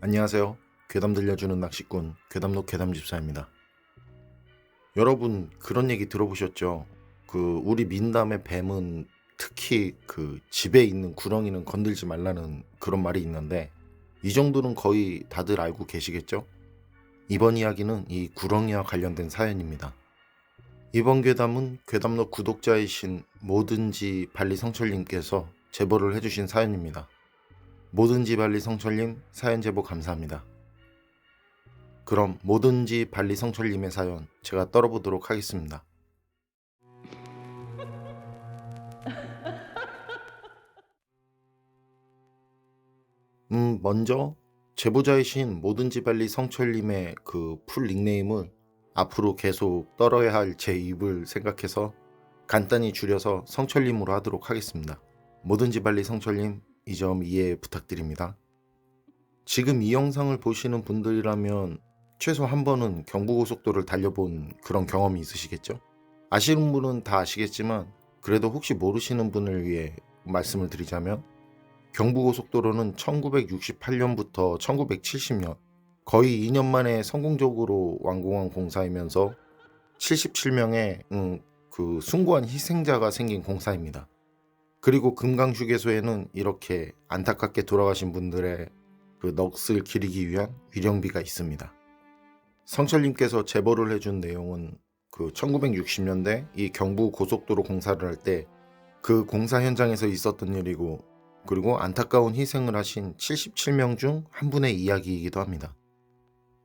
안녕하세요. 괴담 들려주는 낚시꾼 괴담록 괴담집사입니다. 여러분 그런 얘기 들어보셨죠? 우리 민담의 뱀은 특히 집에 있는 구렁이는 건들지 말라는 그런 말이 있는데 이 정도는 거의 다들 알고 계시겠죠? 이번 이야기는 이 구렁이와 관련된 사연입니다. 이번 괴담은 괴담록 구독자이신 뭐든지 발리 성철님께서 제보를 해주신 사연입니다. 뭐든지 발리 성철님 사연 제보 감사합니다. 그럼 뭐든지 발리 성철님의 사연 제가 떨어보도록 하겠습니다. 먼저 제보자이신 뭐든지 발리 성철님의 풀 닉네임을 앞으로 계속 떨어야 할 제 입을 생각해서 간단히 줄여서 성철님으로 하도록 하겠습니다. 뭐든지 발리 성철님, 이 점 이해 부탁드립니다. 지금 이 영상을 보시는 분들이라면 최소 한 번은 경부고속도로를 달려본 그런 경험이 있으시겠죠? 아시는 분은 다 아시겠지만 그래도 혹시 모르시는 분을 위해 말씀을 드리자면 경부고속도로는 1968년부터 1970년 거의 2년 만에 성공적으로 완공한 공사이면서 77명의 숭고한 희생자가 생긴 공사입니다. 그리고 금강휴게소에는 이렇게 안타깝게 돌아가신 분들의 넋을 기리기 위한 위령비가 있습니다. 성철님께서 제보를 해준 내용은 1960년대 이 경부 고속도로 공사를 할 때 그 공사 현장에서 있었던 일이고, 그리고 안타까운 희생을 하신 77명 중 한 분의 이야기이기도 합니다.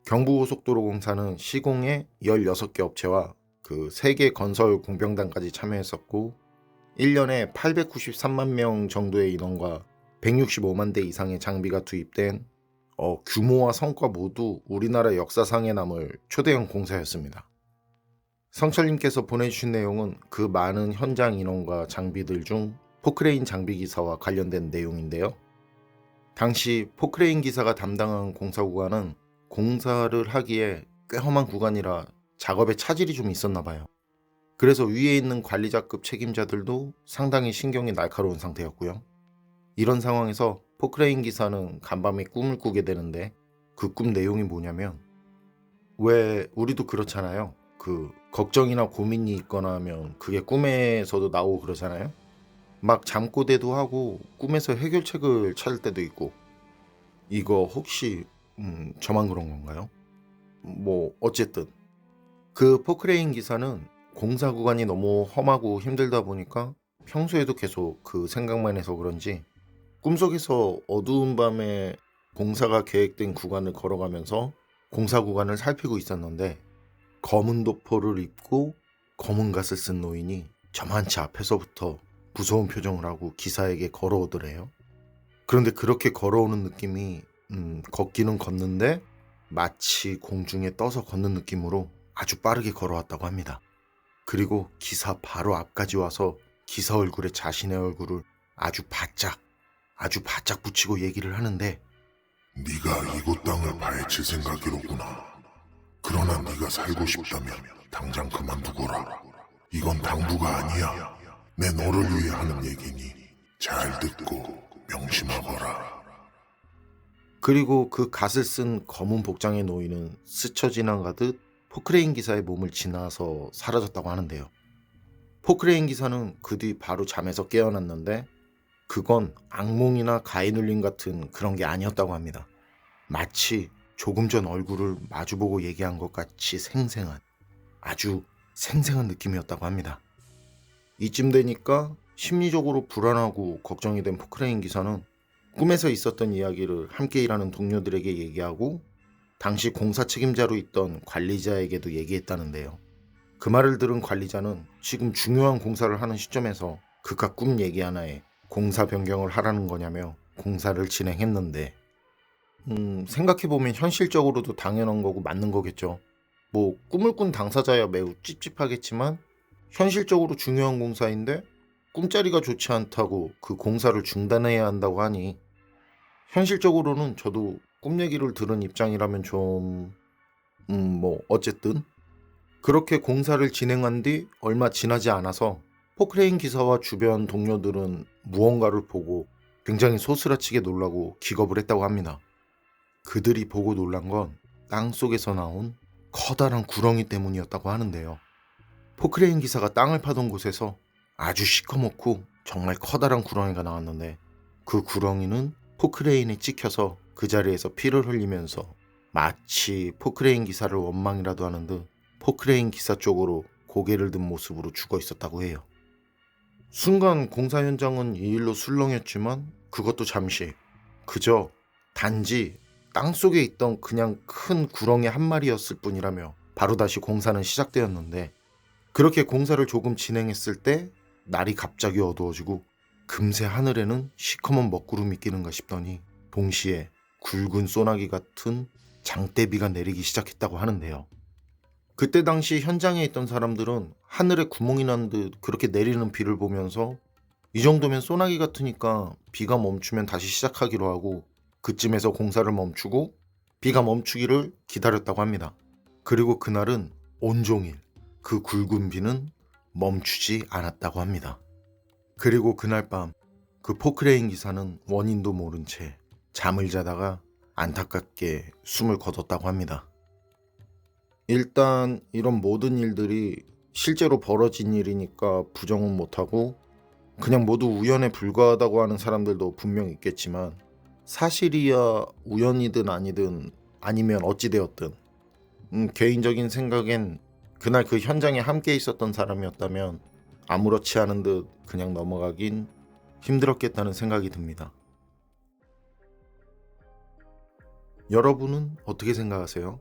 경부고속도로 공사는 시공에 16개 업체와 3개 건설 공병단까지 참여했었고 1년에 893만 명 정도의 인원과 165만 대 이상의 장비가 투입된 규모와 성과 모두 우리나라 역사상에 남을 초대형 공사였습니다. 성철님께서 보내주신 내용은 그 많은 현장 인원과 장비들 중 포크레인 장비 기사와 관련된 내용인데요. 당시 포크레인 기사가 담당한 공사 구간은 공사를 하기에 꽤 험한 구간이라 작업에 차질이 좀 있었나 봐요. 그래서 위에 있는 관리자급 책임자들도 상당히 신경이 날카로운 상태였고요. 이런 상황에서 포크레인 기사는 간밤에 꿈을 꾸게 되는데 그 꿈 내용이 뭐냐면, 왜 우리도 그렇잖아요. 걱정이나 고민이 있거나 하면 그게 꿈에서도 나오고 그러잖아요. 막 잠꼬대도 하고 꿈에서 해결책을 찾을 때도 있고. 이거 혹시 저만 그런 건가요? 뭐 어쨌든 그 포크레인 기사는 공사 구간이 너무 험하고 힘들다 보니까 평소에도 계속 그 생각만 해서 그런지 꿈속에서 어두운 밤에 공사가 계획된 구간을 걸어가면서 공사 구간을 살피고 있었는데 검은 도포를 입고 검은 갓을 쓴 노인이 저만치 앞에서부터 무서운 표정을 하고 기사에게 걸어오더래요. 그런데 그렇게 걸어오는 느낌이 걷기는 걷는데 마치 공중에 떠서 걷는 느낌으로 아주 빠르게 걸어왔다고 합니다. 그리고 기사 바로 앞까지 와서 기사 얼굴에 자신의 얼굴을 아주 바짝 붙이고 얘기를 하는데, 네가 이곳 땅을 파헤칠 생각이로구나. 그러나 네가 살고 싶다면 당장 그만두거라. 이건 당부가 아니야. 내 너를 위해 하는 얘기니 잘 듣고 명심하거라. 그리고 그 갓을 쓴 검은 복장의 노인은 스쳐 지나가듯 포크레인 기사의 몸을 지나서 사라졌다고 하는데요. 포크레인 기사는 그 뒤 바로 잠에서 깨어났는데 그건 악몽이나 가해눌림 같은 그런 게 아니었다고 합니다. 마치 조금 전 얼굴을 마주보고 얘기한 것 같이 아주 생생한 느낌이었다고 합니다. 이쯤 되니까 심리적으로 불안하고 걱정이 된 포크레인 기사는 꿈에서 있었던 이야기를 함께 일하는 동료들에게 얘기하고 당시 공사 책임자로 있던 관리자에게도 얘기했다는데요. 그 말을 들은 관리자는 지금 중요한 공사를 하는 시점에서 그깟 꿈 얘기 하나에 공사 변경을 하라는 거냐며 공사를 진행했는데, 생각해보면 현실적으로도 당연한 거고 맞는 거겠죠. 뭐 꿈을 꾼 당사자야 매우 찝찝하겠지만 현실적으로 중요한 공사인데 꿈자리가 좋지 않다고 그 공사를 중단해야 한다고 하니 현실적으로는 저도 꿈 얘기를 들은 입장이라면 어쨌든 그렇게 공사를 진행한 뒤 얼마 지나지 않아서 포크레인 기사와 주변 동료들은 무언가를 보고 굉장히 소스라치게 놀라고 기겁을 했다고 합니다. 그들이 보고 놀란 건 땅속에서 나온 커다란 구렁이 때문이었다고 하는데요. 포크레인 기사가 땅을 파던 곳에서 아주 시커멓고 정말 커다란 구렁이가 나왔는데, 그 구렁이는 포크레인에 찍혀서 그 자리에서 피를 흘리면서 마치 포크레인 기사를 원망이라도 하는 듯 포크레인 기사 쪽으로 고개를 든 모습으로 죽어 있었다고 해요. 순간 공사 현장은 이 일로 술렁였지만 그것도 잠시, 그저 단지 땅속에 있던 그냥 큰 구렁이 한 마리였을 뿐이라며 바로 다시 공사는 시작되었는데, 그렇게 공사를 조금 진행했을 때 날이 갑자기 어두워지고 금세 하늘에는 시커먼 먹구름이 끼는가 싶더니 동시에 굵은 소나기 같은 장대비가 내리기 시작했다고 하는데요. 그때 당시 현장에 있던 사람들은 하늘에 구멍이 난 듯 그렇게 내리는 비를 보면서 이 정도면 소나기 같으니까 비가 멈추면 다시 시작하기로 하고, 그쯤에서 공사를 멈추고 비가 멈추기를 기다렸다고 합니다. 그리고 그날은 온종일 그 굵은 비는 멈추지 않았다고 합니다. 그리고 그날 밤 그 포크레인 기사는 원인도 모른 채 잠을 자다가 안타깝게 숨을 거뒀다고 합니다. 일단 이런 모든 일들이 실제로 벌어진 일이니까 부정은 못하고 그냥 모두 우연에 불과하다고 하는 사람들도 분명 있겠지만, 사실이야 우연이든 아니든 아니면 어찌되었든 개인적인 생각엔 그날 그 현장에 함께 있었던 사람이었다면 아무렇지 않은 듯 그냥 넘어가긴 힘들었겠다는 생각이 듭니다. 여러분은 어떻게 생각하세요?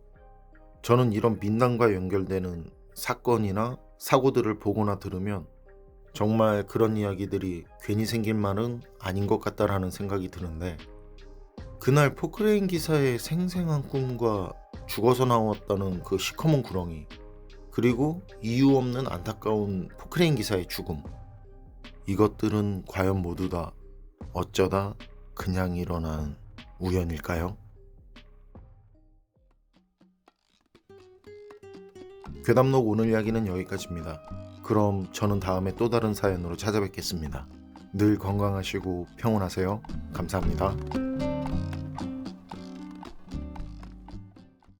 저는 이런 민담과 연결되는 사건이나 사고들을 보거나 들으면 정말 그런 이야기들이 괜히 생긴 말은 아닌 것 같다라는 생각이 드는데, 그날 포크레인 기사의 생생한 꿈과 죽어서 나왔다는 그 시커먼 구렁이, 그리고 이유 없는 안타까운 포크레인 기사의 죽음, 이것들은 과연 모두 다 어쩌다 그냥 일어난 우연일까요? 괴담록 오늘 이야기는 여기까지입니다. 그럼 저는 다음에 또 다른 사연으로 찾아뵙겠습니다. 늘 건강하시고 평온하세요. 감사합니다.